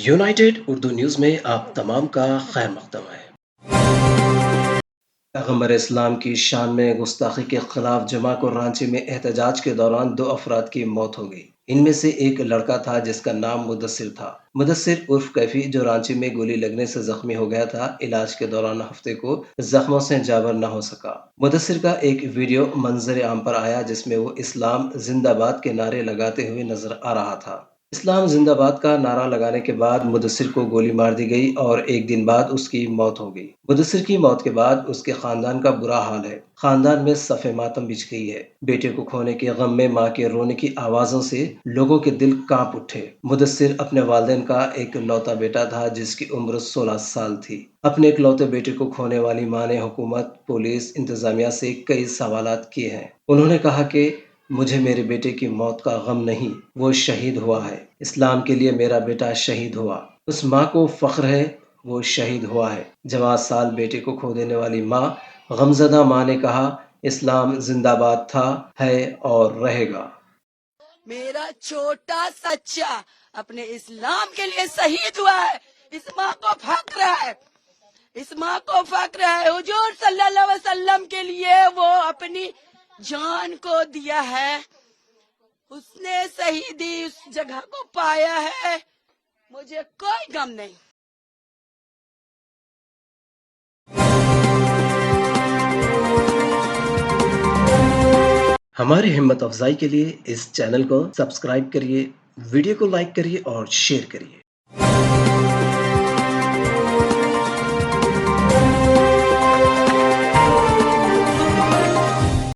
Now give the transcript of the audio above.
United Urdu news में आप तमाम का खैर मकदम है। पैगम्बर इस्लाम की शान में गुस्ताखी के खिलाफ जमा को रांची में एहतजाज के दौरान 2 अफराद की मौत हो गई। इनमें से एक लड़का था जिसका नाम मुदस्सिर था। मुदस्सिर उर्फ कैफी जो रांची में गोली लगने से जख्मी हो गया था, इलाज के दौरान हफ्ते को जख्मों से जाबर न हो सका। मुदस्सिर का एक वीडियो मंजर आम पर आया जिसमें वो इस्लाम जिंदाबाद के नारे लगाते हुए नजर आ रहा था। इस्लाम जिंदाबाद का नारा लगाने के बाद मुदस्सिर को गोली मार दी गई और एक दिन बाद उसकी मौत हो गई। मुदस्सिर की मौत के बाद उसके खानदान का बुरा हाल है। खानदान में सफ़े मातम बिछ गई है। बेटे को खोने के गम में माँ के रोने की आवाज़ों से लोगों के दिल कांप उठे। मुदस्सिर अपने वालिदैन का एक लौता बेटा था जिसकी उम्र 16 साल थी। अपने इकलौते बेटे को खोने वाली माँ ने हुकूमत, पुलिस, इंतजामिया से कई सवालात किए हैं। उन्होंने कहा कि मुझे मेरे बेटे की मौत का गम नहीं, वो शहीद हुआ है। इस्लाम के लिए मेरा बेटा शहीद हुआ। उस माँ को फख्र है, वो शहीद हुआ है। जवां साल बेटे को खो देने वाली माँ, गमजदा माँ ने कहा, इस्लाम जिंदाबाद था, है और रहेगा। मेरा छोटा सच्चा अपने इस्लाम के लिए शहीद हुआ है। इस माँ को फक्र है, इस माँ को फक्र है। हुजूर सल्लल्लाहु अलैहि वसल्लम के लिए वो अपनी जान को दिया है। उसने शहीदी उस जगह को पाया है। मुझे कोई गम नहीं। हमारी हिम्मत अफजाई के लिए इस चैनल को सब्सक्राइब करिए, वीडियो को लाइक करिए और शेयर करिए।